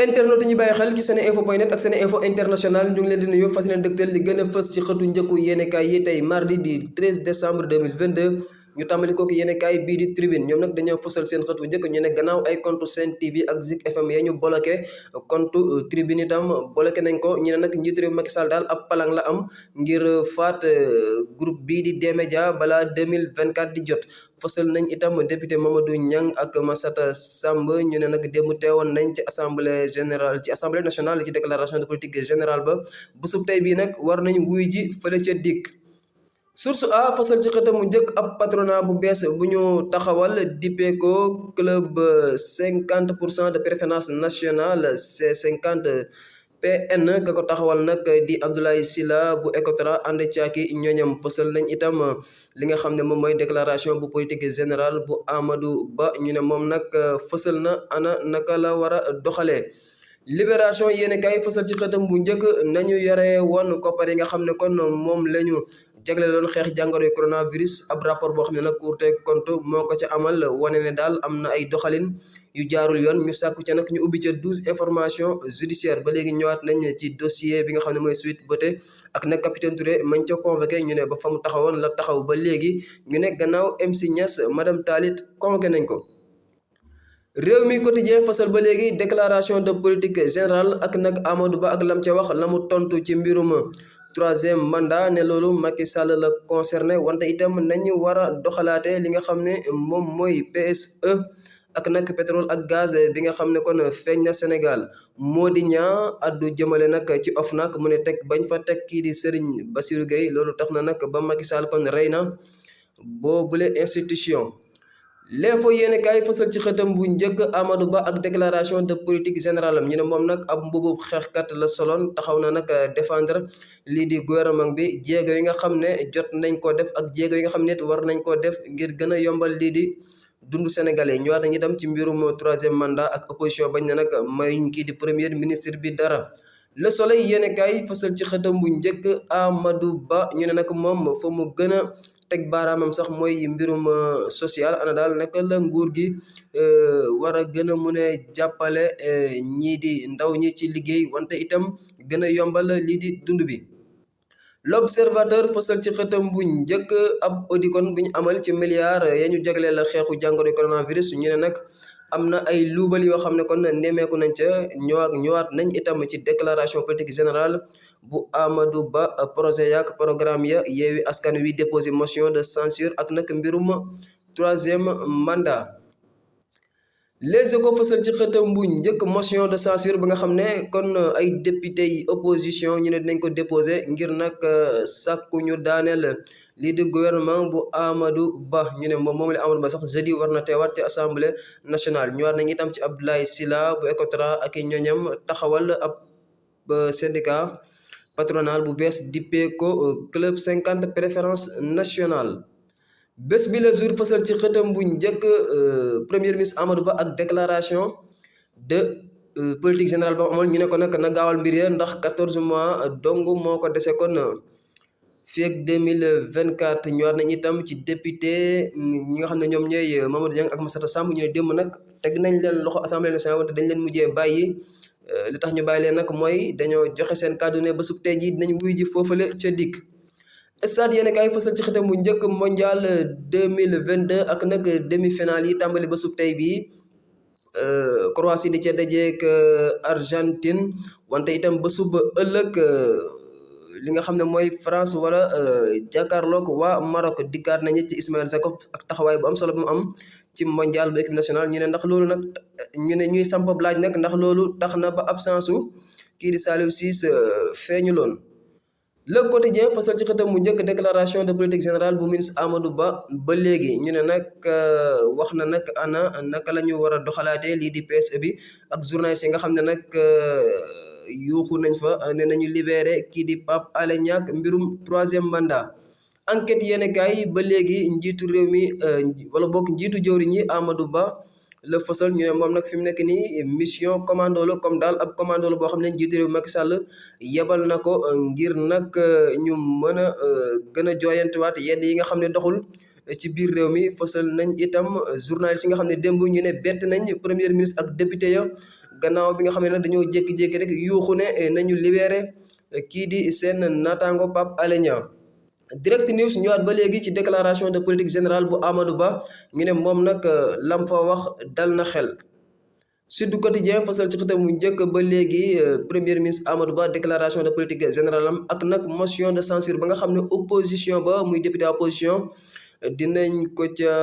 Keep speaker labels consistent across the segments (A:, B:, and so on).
A: internet yi ñu bàyyi xel ci seneinfo.net ak seneinfo international ñu ngi leen di nuyu fas leen dëgtal li gën a fës ci xëtu njëkku yéenekaay yi tey mardi di 13 décembre 2022 ñu tàmbali ko yéenekaay bii di tribune ñoom nag dañoo fësal seen xëtu njëkk ñu ne gannaaw ay compte Sen TV ak Zik FM ya ñu bloqué compte tribune itam bloqué nañ ko ñu ne nag njiitu réew Macky Sall daal ab palang la am ngir faat groupe bii di D-Media balaa 2024 di jot fësal nañ itam député Mamadou Niang ak Massata Samb ñu ne nag démb teewoon nañ ci assemblée nationale ci déclaration de politique générale ba bésub tey bii nag war nañ wuy ji fële ca dikk source a fasal ci xëtam mu njëkk ab patronat bu bees bu ñu taxawal dippee ko club 50% de préférence nationale C50 PN ka ko taxawal nag di Abdoulaye Sylla bu Ecotra ànd caaki ñooñam fësal nañ itam li nga xam ne moom mooy déclaration bu politique générale bu Amadou Ba ñu ne moom nag fësal na ana naka la war a doxalee libération yéeni kay fësal ci xëtam bu njëkk nañu yore woon koppar yi nga xam ne kon moom lañu jagle loon xeex jàngoroy coronavirus ab rapport boo xam ne nag Cour des comptes moo ko ca amal wane ne daal am na ay doxalin yu jaarul yoon ñu sàkku ca nag ñu ubbi ca 12 information judiciaire ba léegi ñëwaat nañ ci dossier bi nga xam ne mooy Sweet Beauté ak nag capitaine Touré mañ ca convoqué ñu ne ba fa mu taxawoon la taxaw ba léegi ñu ne gannaaw MC Niass madame Talit convoqué nañ ko réew mi quotidien fasal ba léegi déclaration de politique générale ak nag Amadou Ba ak lam ca wax la mu tontu ci mbirum troisième mandat ne loolu Macky Sall la concerné wante itam nañu war a doxalaate li nga xam ne moom mooy PSE ak nag pétrole ak gaz bi nga xam ne kon feeñ na Sénégal Mody Niang addu jëmale nag ci OFNAC mu ne teg bañ fa teg kii di Serigne Bassirou Gueye loolu tax na nag ba Macky Sall kon rey na boobule institution. L'info yéene kaay fësal ci xëtam bu njëkk Amadou Ba ak déclaration de politique générale am ñu ne moom nag ab mbubub xeexkat la soloon taxaw na nag défendre lii di gouvernement bi jéego yi nga xam ne jot nañ ko def ak jéego yi nga xam ne war nañ koo def ngir gën a yombal lii di dundu sénégalais ñu wax nañ itam ci mbirum troisième mandat ak opposition bañ na nag mayuñ kii di premier ministre bi dara. Le Soleil yéene kaay fësal ci xëtam bu njëkk Amadou Ba ñu ne nag moom fa mu gën a teg baaraamam sax mooy mbirum social ana daal naka la nguur gi war a gën a mun a jàppale ñii di ndaw ñi ci liggéey wante itam gën a yombal lii di dund bi. L'Observateur fësal ci xëtam bu njëkk ab audicon bu ñu amal ci milliards ya ñu jagleel la xeexu jàngoro coronavirus ñu ne nag am na ay luubal yoo xam ne kon nemmeeku nañ ca ñëwaat nañ itam ci déclaration politique générale bu Amadou Ba projet yaak programme ya Yewwi Askan Wi déposé motion de censure ak nag mbirum troisième mandat. Les Échos fësal ci xëtam bu njëkk motion de censure ba nga xam ne kon ay député yi opposition ñu ne dinañ ko déposé ngir nag sàkku ñu daaneel lii di gouvernement bu Amadou Ba ñu ne moom la Amadou Ba sax jeudi war na teewaat ci assemblée nationale ñu war nañ itam ci Abdoulaye Sylla bu Ecotra ak i ñoñam taxawal ab syndicat patronal bu bees dippee ko club 50 préférence nationale. bés bi la jour fësal ci xëtam bu njëkk premier ministre Amadou Ba ak déclaration de politique générale ba amoon ñu ne ko nag na gaawal mbir ya ndax 14 mois dong moo ko dese kon fii ak 2024 ñu war nañ itam ci député ñi nga xam ne ñoom ñooy Mamadou Niang ak Massata Samb ñu ne démb nag teg nañ leen loxo assemblée nationale wante dañ leen mujjee bàyyi li tax ñu bàyyi leen nag mooy dañoo joxe seen kàddu ne ba sub tey ji dinañ wuy ji foofale ca dikk. Stade yéen kaay fësal ci xëtam bu njëkk mondial 2022 ak nag demi-finale yi tàmbali ba sub tey bii Croatie di ca dajeek Argentine wante itam ba suba ëllëg li nga xam ne mooy France wala jàkkaarloog waa Maroc dikkaat nañu ci Ismaïla Jakobs ak taxawaay bu am solo bu mu am ci mondial bu équipe nationale ñu ne ndax loolu nag ñu ne ñuy samp laaj nag ndax loolu tax na ba absence su kii di Saliou Ciss feeñu loon. Le Quotidien fasal ci xëtam mu njëkk déclaration de politique générale bu ministre Amadou ba léegi ñu ne nag wax na nag ana naka la ñu war a doxalaatee lii di PSE bi ak journaliste yi nga xam ne nag yuuxu nañ fa ne nañu libéré kii di Pape Alé Niang mbirum troisième mandat. Enquête yéen kaay ba léegi njiitu réew mi wala bokk njiitu jëwriñ yi Amadou Ba la fësal ñu ne moom nag fi mu nekk nii mission commando la comme daal ab commando la boo xam ne njiitu réew Macky Sall yebal na ko ngir nag ñu mën a gën a jooyantuwaat yenn yi nga xam ne doxul ci biir réew mi fësal nañ itam journaliste yi nga xam ne démb ñu ne bett nañ premier ministre ak député ya gannaaw bi nga xam ne nag dañoo jékki-jékki rek yuuxu ne nañu libéré kii di seen naataango Pape Alé Niang. Direct News ñëwaat ba léegi ci déclaration de politique générale bu Amadou Ba ñu ne moom nag lam fa wax dal na xel. Sud Quotidien fasal ci xëtam mu njëkk ba léegi premier ministre Amadou Ba déclaration de politique générale am ak nag motion de censure ba nga xam ne opposition ba muy député opposition dinañ ko ca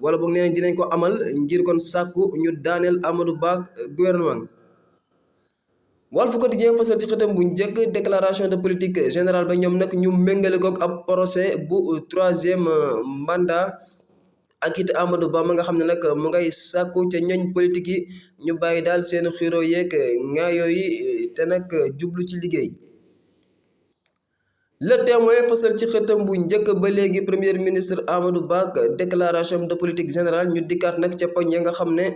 A: wala boog nee nañ dinañ ko amal ngir kon sàkku ñu daaneel Amadou Ba gouvernement. Walf Quotidien fasal ci xëtam bu njëkk déclaration de politique générale ba ñoom nag ñu méngale kook ab procès bu troisième mandat ak it Amadou Ba ma nga xam ne nag mu ngay sàkku ca ñoñ politique yi ñu bàyyi daal seen xiro yeeg ngaayoo yi te nag jublu ci liggéey. Le Témoin fasal ci xëtam bu njëkk ba léegi premier ministre Amadou Ba déclaration de politique générale ñu dikkaat nag ca poñ ya nga xam ne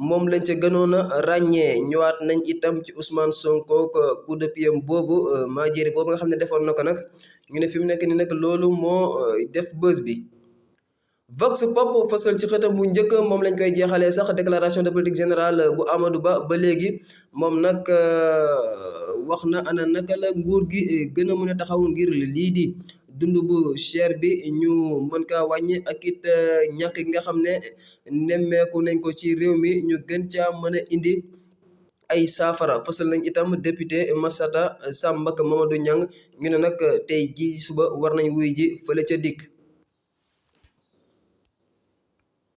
A: moom lañ ca gënoon a ràññee ñëwaat nañ itam ci Ousmane Sonko coup de pied boobu Madiéry boobu nga xam ne defoon na ko nag ñu ne fi mu nekk ni nag loolu moo def buzz bi. Vox Pop fasal ci xëtam bu njëkk moom lañ koy jeexalee sax déclaration de politique générale bu Amadou Ba léegi moom nag wax na ana naka la nguur gi gën a mën a taxaw ngir lii di dund bu cher bi ñu mën kaa wàññi ak it ñàkk gi nga xam ne nemmeeku nañ ko ci réew mi ñu gën caa mën a indi ay saafara fasal nañ itam député Massata Samb ak Mamadou Niang ñu ne nag tey ji suba war nañ wuy ji fële ca dikk